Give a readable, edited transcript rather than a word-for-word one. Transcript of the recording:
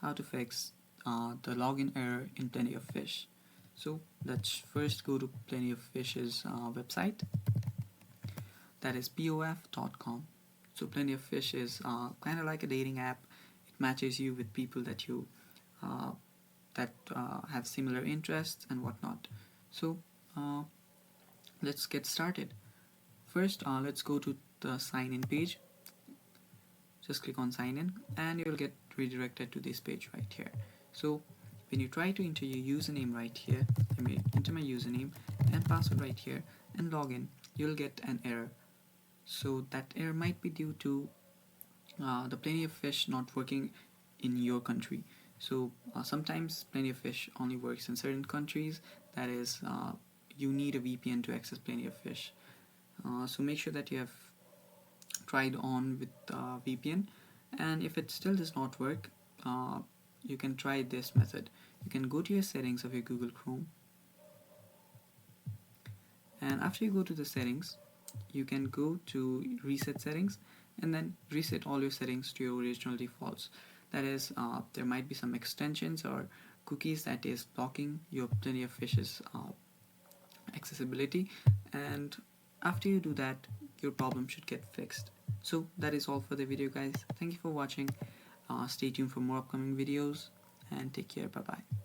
how to fix the login error in Plenty of Fish. So let's first go to Plenty of Fish's website, that is pof.com. So Plenty of Fish is kind of like a dating app. It matches you with people that you have similar interests and whatnot. So let's get started. First, let's go to the sign in page. Just click on sign in and you'll get redirected to this page right here. So when you try to enter your username right here, let me enter my username and password right here and log in, you'll get an error. So that error might be due to the Plenty of Fish not working in your country. So sometimes Plenty of Fish only works in certain countries, that is you need a VPN to access Plenty of Fish. So make sure that you have tried on with VPN, and if it still does not work, you can try this method. You can go to your settings of your Google Chrome, and after you go to the settings, you can go to reset settings and then reset all your settings to your original defaults. That is, there might be some extensions or cookies that is blocking your Plenty of Fish's accessibility, and after you do that, your problem should get fixed. So that is all for the video, guys. Thank you for watching. Stay tuned for more upcoming videos and take care. Bye bye.